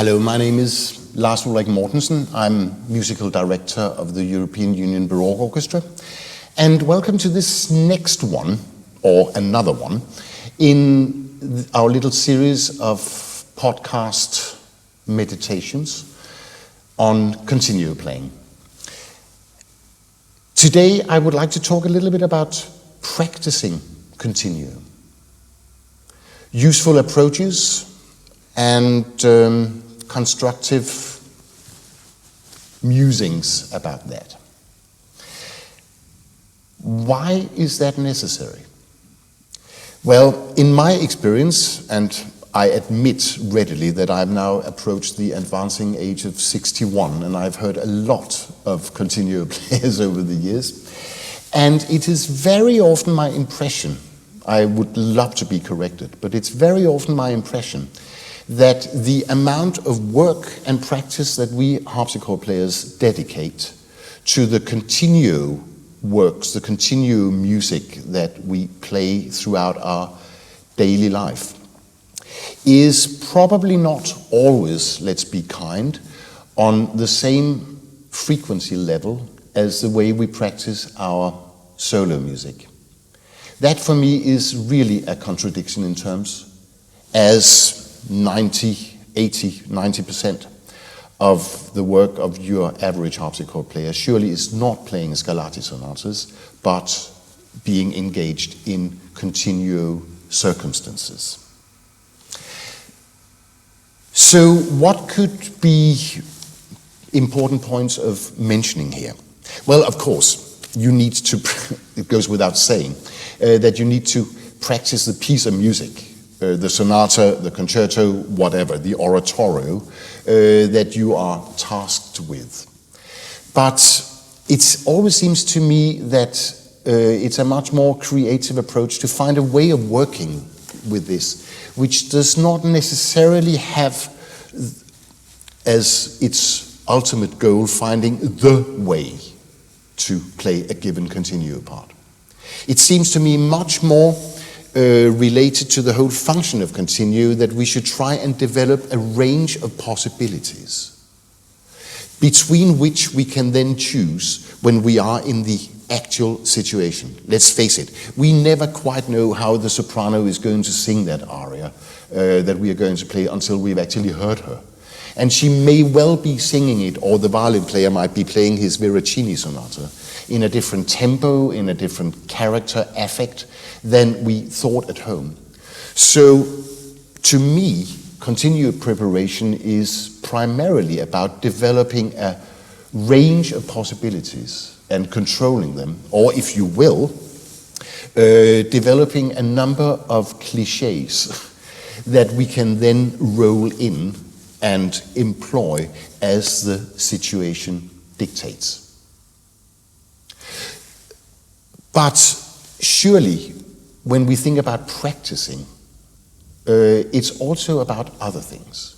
Hello, my name is Lars Ulrik Mortensen. I'm musical director of the European Union Baroque Orchestra. And welcome to this next one, or another one, in our little series of podcast meditations on continuo playing. Today I would like to talk a little bit about practicing continuo. Useful approaches and constructive musings about that. Why is that necessary? Well, in my experience, and I admit readily that I've now approached the advancing age of 61, and I've heard a lot of continuo players over the years, and it is very often my impression, I would love to be corrected, but it's very often my impression that the amount of work and practice that we harpsichord players dedicate to the continuo works, the continuo music that we play throughout our daily life, is probably not always, let's be kind, on the same frequency level as the way we practice our solo music. That for me is really a contradiction in terms, as 90% of the work of your average harpsichord player surely is not playing Scarlatti sonatas, but being engaged in continuo circumstances. So what could be important points of mentioning here? Well, of course, you need to, it goes without saying, that you need to practice the piece of music, the sonata, the concerto, whatever, the oratorio that you are tasked with. But it always seems to me that it's a much more creative approach to find a way of working with this, which does not necessarily have as its ultimate goal finding the way to play a given continuo part. It seems to me much more related to the whole function of continuo, that we should try and develop a range of possibilities between which we can then choose when we are in the actual situation. Let's face it, we never quite know how the soprano is going to sing that aria that we are going to play until we've actually heard her. And she may well be singing it, or the violin player might be playing his Veracini sonata in a different tempo, in a different character affect than we thought at home. So, to me, continuo preparation is primarily about developing a range of possibilities and controlling them, or if you will, developing a number of cliches that we can then roll in and employ as the situation dictates. But surely, when we think about practicing, it's also about other things.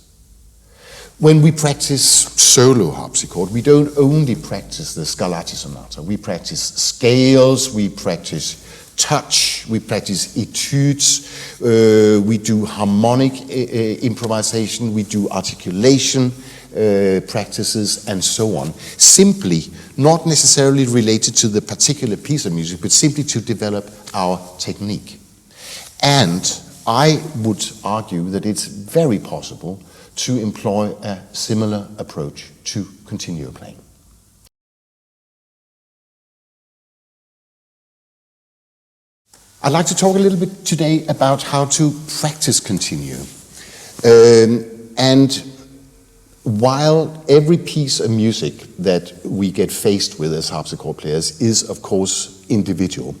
When we practice solo harpsichord, we don't only practice the Scarlatti sonata. We practice scales, we practice touch, we practice etudes, we do harmonic improvisation, we do articulation practices, and so on. Simply, not necessarily related to the particular piece of music, but simply to develop our technique. And I would argue that it's very possible to employ a similar approach to continuo playing. I'd like to talk a little bit today about how to practice continuo. And while every piece of music that we get faced with as harpsichord players is, of course, individual,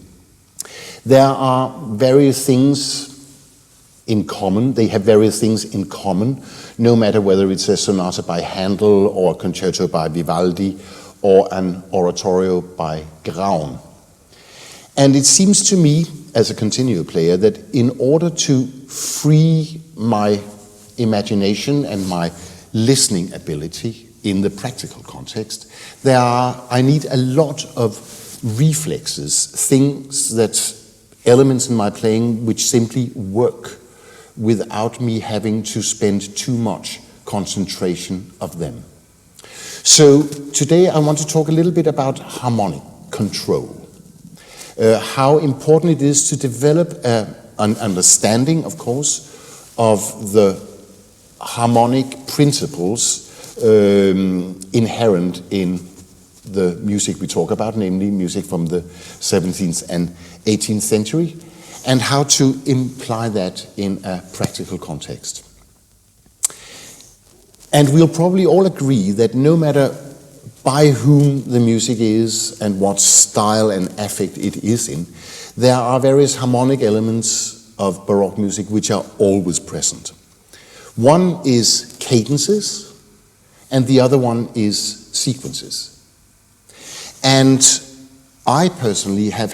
there are various things in common. They have various things in common, no matter whether it's a sonata by Handel or a concerto by Vivaldi or an oratorio by Graun. And it seems to me, as a continuo player, that in order to free my imagination and my listening ability in the practical context, I need a lot of reflexes, elements in my playing which simply work without me having to spend too much concentration of them. So today I want to talk a little bit about harmonic control. How important it is to develop an understanding, of course, of the harmonic principles inherent in the music we talk about, namely music from the 17th and 18th century, and how to imply that in a practical context. And we'll probably all agree that no matter by whom the music is and what style and affect it is in, there are various harmonic elements of Baroque music which are always present. One is cadences, and the other one is sequences. And I personally have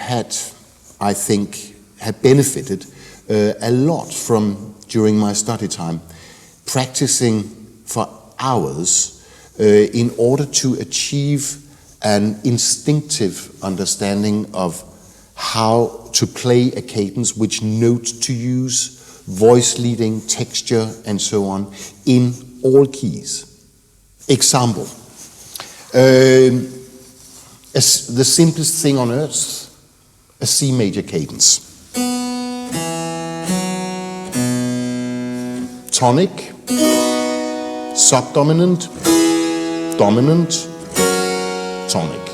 benefited a lot from, during my study time, practicing for hours in order to achieve an instinctive understanding of how to play a cadence, which note to use, voice leading, texture, and so on, in all keys. Example, the simplest thing on earth, a C major cadence. Tonic, subdominant, dominant, tonic.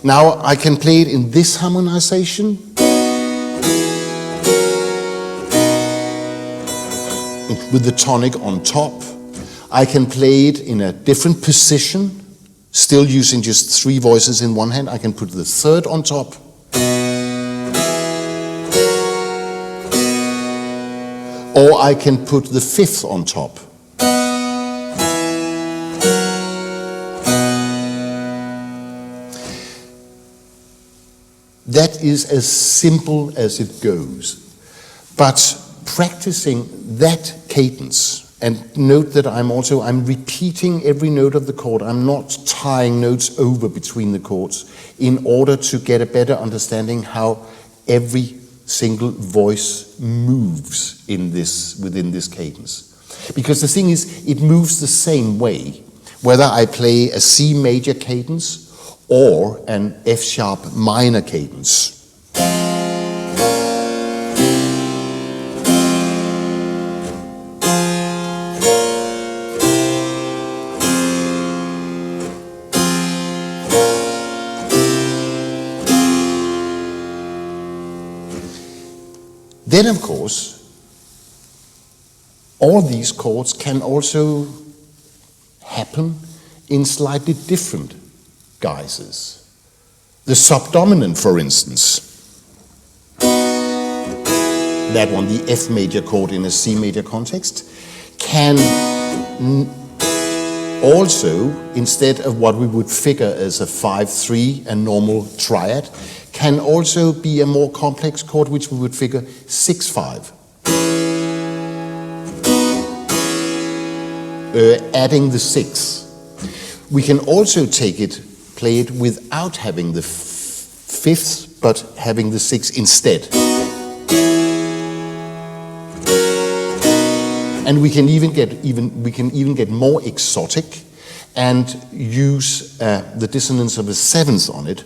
Now I can play it in this harmonization, with the tonic on top. I can play it in a different position, still using just 3 voices in one hand. I can put the third on top. Or I can put the 5th on top. That is as simple as it goes. But practicing that cadence, and note that I'm repeating every note of the chord. I'm not tying notes over between the chords in order to get a better understanding how every single voice moves within this cadence. Because the thing is, it moves the same way, whether I play a C major cadence or an F sharp minor cadence. Then, of course, all these chords can also happen in slightly different guises. The subdominant, for instance, that one, the F major chord in a C major context, can also, instead of what we would figure as a 5-3, a normal triad, can also be a more complex chord, which we would figure 6-5. Adding the 6. We can also play it without having the 5th, but having the 6 instead. And we can even get more exotic and use the dissonance of a 7th on it.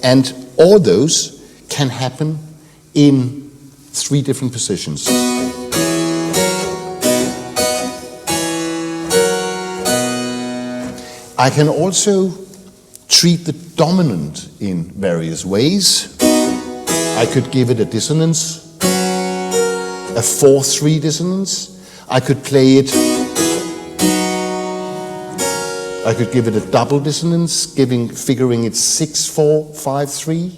And all those can happen in 3 different positions. I can also treat the dominant in various ways. I could give it a dissonance, a 4-3 dissonance. I could play it, I could give it a double dissonance, figuring it 6-4, 5-3.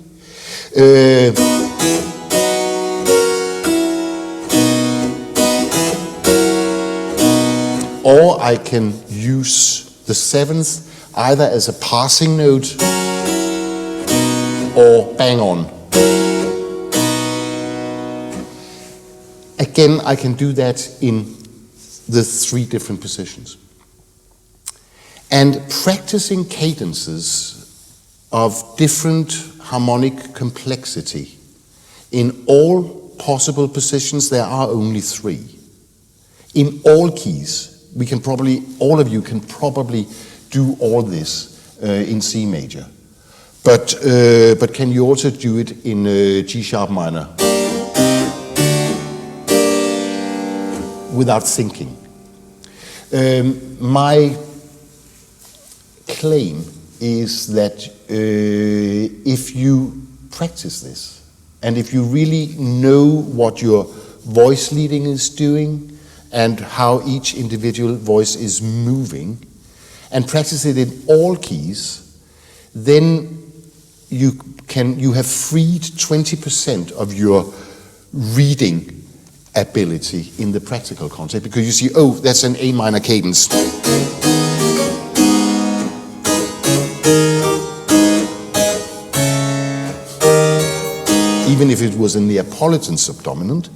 Or I can use the 7th either as a passing note or bang on. Again, I can do that in the 3 different positions. And practicing cadences of different harmonic complexity. In all possible positions, there are only 3. In all keys, all of you can probably do all this in C major. But can you also do it in G sharp minor without thinking? My claim is that if you practice this, and if you really know what your voice leading is doing and how each individual voice is moving, and practice it in all keys, then you have freed 20% of your reading ability in the practical context, because you see, oh, that's an A minor cadence. Even if it was a Neapolitan subdominant,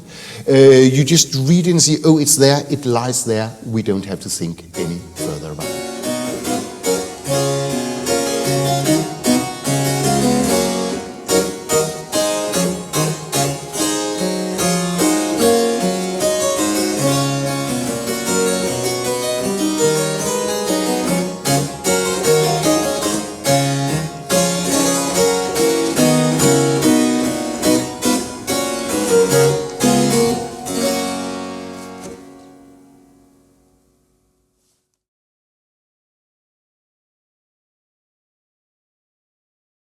you just read it and see, oh, it's there, it lies there, we don't have to think any